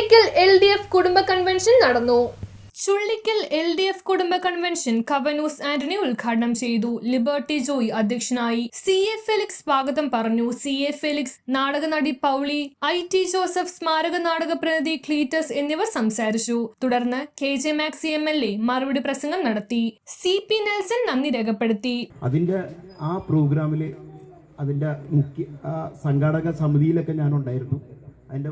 Chullickal LDF കുടുംബ convention നടന്നു. Chullickal LDF കുടുംബ കൺവെൻഷൻ കവനൂസ് ആന്റണി ഉദ്ഘാടനം ചെയ്തു. ലിബർട്ടി ജോയ് അധ്യക്ഷനായി. CA ഫെലിക്സ് സ്വാഗതം പറഞ്ഞു. CA ഫെലിക്സ്, നാടകനടി പൗളി, IT ജോസഫ്, സ്മാരക നാടക പ്രതിനിധി ക്ലീറ്റസ് എന്നിവർ സംസാരിച്ചു. തുടർന്ന് KJ മാക്സി MLA മറുപടി പ്രസംഗം നടത്തി. CP നെൽസൺ നന്ദി രേഖപ്പെടുത്തി. അതിന്റെ ആ പ്രോഗ്രാമില് അതിന്റെ മുഖ്യ സംഘാടക സമിതിയിലൊക്കെ ഞാൻ ഉണ്ടായിരുന്നു. അതിന്റെ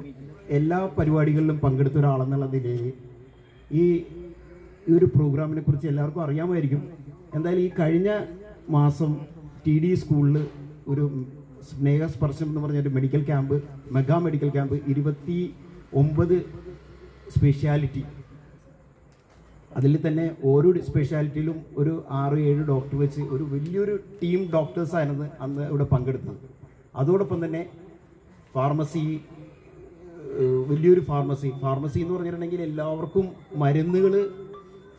എല്ലാ പരിപാടികളിലും പങ്കെടുത്ത ഒരാളെന്നുള്ള നിലയിൽ ഈ ഒരു പ്രോഗ്രാമിനെ കുറിച്ച് എല്ലാവർക്കും അറിയാമായിരിക്കും. എന്തായാലും ഈ കഴിഞ്ഞ മാസം TD സ്കൂളിൽ ഒരു സ്നേഹസ്പർശം എന്ന് പറഞ്ഞൊരു medical camp, mega medical camp, 29 speciality, അതിൽ തന്നെ ഓരോ സ്പെഷ്യാലിറ്റിയിലും ഒരു 6-7 ഡോക്ടർ വെച്ച് ഒരു വലിയൊരു ടീം ഡോക്ടേഴ്സായിരുന്നു അന്ന് ഇവിടെ പങ്കെടുത്തത്. അതോടൊപ്പം തന്നെ ഫാർമസി, വലിയൊരു ഫാർമസി എന്ന് പറഞ്ഞിട്ടുണ്ടെങ്കിൽ എല്ലാവർക്കും മരുന്നുകൾ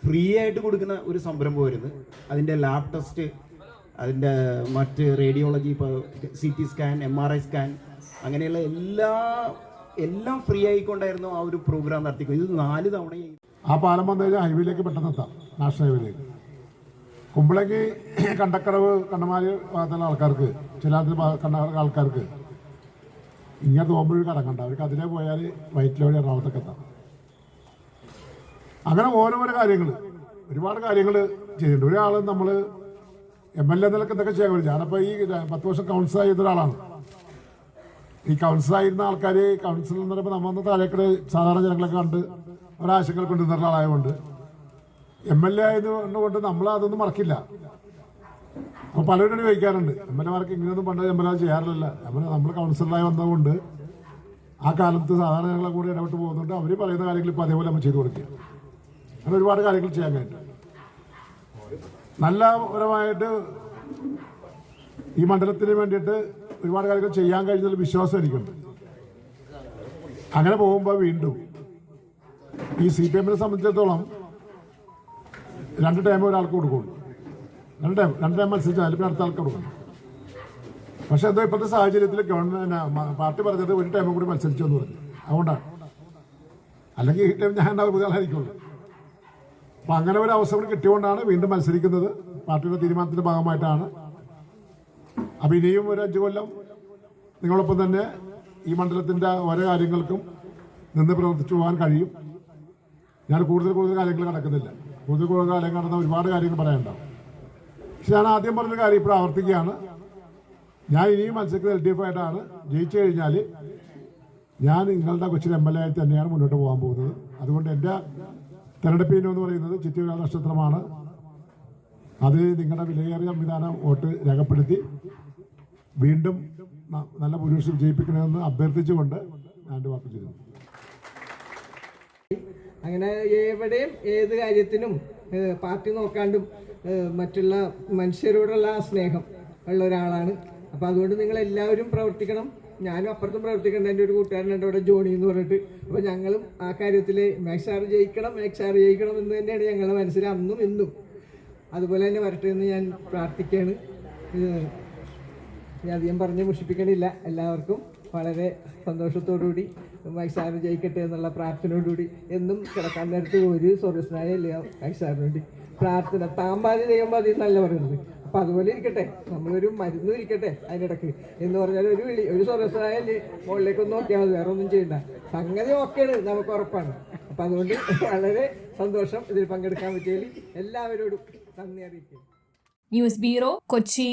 ഫ്രീ ആയിട്ട് കൊടുക്കുന്ന ഒരു സംരംഭമായിരുന്നു. അതിൻ്റെ ലാബ് ടെസ്റ്റ്, അതിൻ്റെ മറ്റ് റേഡിയോളജി, ഇപ്പോൾ CT സ്കാൻ, MRI സ്കാൻ, അങ്ങനെയുള്ള എല്ലാം ഫ്രീ ആയിക്കൊണ്ടായിരുന്നു ആ ഒരു പ്രോഗ്രാം നടത്തിക്കുന്നത്. ഇത് 4 തവണയായി. ആ പാലം വന്നു കഴിഞ്ഞാൽ ഹൈവേയിലേക്ക് പെട്ടെന്ന് എത്താം, നാഷണൽ ഹൈവേയിലേക്ക്. കുമ്പളങ്ങി കണ്ടക്കടവ് കണ്ണമാലി ഭാഗത്തുള്ള ആൾക്കാർക്ക്, ചില ആൾക്കാർക്ക് ഇങ്ങനെ തോമ്പൊഴി കടക്കണ്ട, അവർക്ക് അതിലെ പോയാൽ വയറ്റിലോടെ എറണാകുളത്തൊക്കെ എത്താം. അങ്ങനെ ഓരോരോ കാര്യങ്ങൾ, ഒരുപാട് കാര്യങ്ങൾ ചെയ്യുന്നുണ്ട്. ഒരാൾ നമ്മൾ MLA നിലക്ക് എന്തൊക്കെ ചെയ്യാൻ പറ്റും. ഞാനപ്പോൾ ഈ 10 വർഷം കൗൺസിലർ ചെയ്ത ഒരാളാണ്. ഈ കൗൺസിലായിരുന്ന ആൾക്കാർ കൗൺസിലർ എന്ന് പറയുമ്പോൾ നമ്മൾ താഴേക്കടെ സാധാരണ ജനങ്ങളൊക്കെ കണ്ട് ഒരാശയങ്ങൾ കൊണ്ടുവരുന്ന ആളായതുകൊണ്ട് MLA ആയതുകൊണ്ട് നമ്മൾ അതൊന്നും മറക്കില്ല. അപ്പോൾ പലരും ചോദിക്കാറുണ്ട്, MLA മാർക്ക് ഇങ്ങനെയൊന്നും പണ്ട് MLA ചെയ്യാറില്ല. നമ്മൾ കൗൺസിലറായി വന്നതുകൊണ്ട് ആ കാലത്ത് സാധാരണ ജനങ്ങളെ കൂടെ ഇടപെട്ട് പോകുന്നുണ്ട്. അവർ പറയുന്ന കാര്യങ്ങൾ ഇപ്പോൾ അതേപോലെ നമ്മൾ ചെയ്തു കൊടുക്കുക. അങ്ങനെ ഒരുപാട് കാര്യങ്ങൾ ചെയ്യാൻ കഴിഞ്ഞു. നല്ല പരമായിട്ട് ഈ മണ്ഡലത്തിന് വേണ്ടിയിട്ട് ഒരുപാട് കാര്യങ്ങൾ ചെയ്യാൻ കഴിഞ്ഞതിൽ വിശ്വാസം എനിക്കുണ്ട്. അങ്ങനെ പോകുമ്പോൾ വീണ്ടും ഈ CPM സംബന്ധിച്ചിടത്തോളം 2 ടൈം ഒരാൾക്ക് കൊടുക്കുള്ളൂ. 2 ടൈം മത്സരിച്ചാൽ അതിൽ അടുത്ത ആൾക്ക് കൊടുക്കണം. പക്ഷെ എന്തോ ഇപ്പോഴത്തെ സാഹചര്യത്തിൽ പാർട്ടി പറഞ്ഞത് 1 ടൈമും കൂടി മത്സരിച്ചു എന്ന് പറഞ്ഞു. അതുകൊണ്ടാണ്, അല്ലെങ്കിൽ ഈ ടൈം ഞാൻ പുതിയാളായിരിക്കുള്ളൂ. അപ്പം അങ്ങനെ ഒരു അവസരം കിട്ടിയതുകൊണ്ടാണ് വീണ്ടും മത്സരിക്കുന്നത്. പാർട്ടിയുടെ തീരുമാനത്തിൻ്റെ ഭാഗമായിട്ടാണ്. അപ്പം ഇനിയും ഒരു 5 കൊല്ലം നിങ്ങളൊപ്പം തന്നെ ഈ മണ്ഡലത്തിൻ്റെ ഓരോ കാര്യങ്ങൾക്കും നിന്ന് പ്രവർത്തിച്ചു പോകാൻ കഴിയും. ഞാൻ കൂടുതൽ കാര്യങ്ങൾ കടക്കുന്നില്ല. കൂടുതൽ കാര്യം കടന്ന ഒരുപാട് കാര്യങ്ങൾ പറയാനുണ്ടാവും. പക്ഷെ ഞാൻ ആദ്യം പറഞ്ഞൊരു കാര്യം ഇപ്പോൾ ആവർത്തിക്കുകയാണ്. ഞാൻ ഇനിയും മത്സരിക്കുന്നത് LDF ആയിട്ടാണ്. ജയിച്ചു കഴിഞ്ഞാൽ ഞാൻ നിങ്ങളുടെ കൊച്ചിൻ MLA ആയി തന്നെയാണ് മുന്നോട്ട് പോകാൻ പോകുന്നത്. അതുകൊണ്ട് എൻ്റെ തെരഞ്ഞെടുപ്പ് ചിഹ്നം എന്ന് പറയുന്നത് ചിറ്റൂർ നക്ഷത്രമാണ്. അത് നിങ്ങളുടെ വിലയേറിയ സംവിധാനം വോട്ട് രേഖപ്പെടുത്തി വീണ്ടും നല്ല ഭൂരിപക്ഷം വിജയിപ്പിക്കണമെന്ന് അഭ്യർത്ഥിച്ചുകൊണ്ട് ഞാൻ വാക്ക് ചെയ്യുന്നു. അങ്ങനെ എവിടെയും ഏത് കാര്യത്തിനും പാർട്ടി നോക്കാണ്ടും മറ്റുള്ള മനുഷ്യരോടുള്ള സ്നേഹം ഉള്ള ഒരാളാണ്. അപ്പോൾ അതുകൊണ്ട് നിങ്ങളെല്ലാവരും പ്രവർത്തിക്കണം. ഞാനും അപ്പുറത്തും പ്രവർത്തിക്കേണ്ട. എൻ്റെ ഒരു കൂട്ടുകാരനുണ്ട് അവിടെ, ജോണി എന്ന് പറഞ്ഞിട്ട്. അപ്പോൾ ഞങ്ങളും ആ കാര്യത്തിൽ മാക്സാർ ജയിക്കണം എന്ന് തന്നെയാണ് ഞങ്ങളുടെ മനസ്സിൽ അന്നും ഇന്നും. അതുപോലെ തന്നെ വരട്ടെ എന്ന് ഞാൻ പ്രാർത്ഥിക്കുകയാണ്. ഞാൻ അധികം പറഞ്ഞ് മുഷിപ്പിക്കണില്ല. എല്ലാവർക്കും വളരെ സന്തോഷത്തോടുകൂടി മൈസാറ് ജയിക്കട്ടെ എന്നുള്ള പ്രാർത്ഥനയോടുകൂടി എന്നും കിടക്കാൻ നേരത്ത് ഒരു സ്വർഗസ്നായ മൈസാറിന് വേണ്ടി പ്രാർത്ഥന. താമ്പാതി ചെയ്യുമ്പോൾ അതിൽ നല്ല പറയുന്നത്. അപ്പം അതുപോലെ ഇരിക്കട്ടെ, നമ്മളൊരു മരുന്ന് ഇരിക്കട്ടെ അതിനിടയ്ക്ക് എന്ന് പറഞ്ഞാൽ ഒരു സ്വർഗസ്നായ മുകളിലേക്കൊന്ന് നോക്കിയാൽ മതി, വേറെ ഒന്നും ചെയ്യണ്ട. സംഗതി ഓക്കെയാണ്, നമുക്ക് ഉറപ്പാണ്. അപ്പം അതുകൊണ്ട് വളരെ സന്തോഷം ഇതിൽ പങ്കെടുക്കാൻ പറ്റിയതിൽ എല്ലാവരോടും നന്ദി അറിയിക്കും. News bureau, Kochi.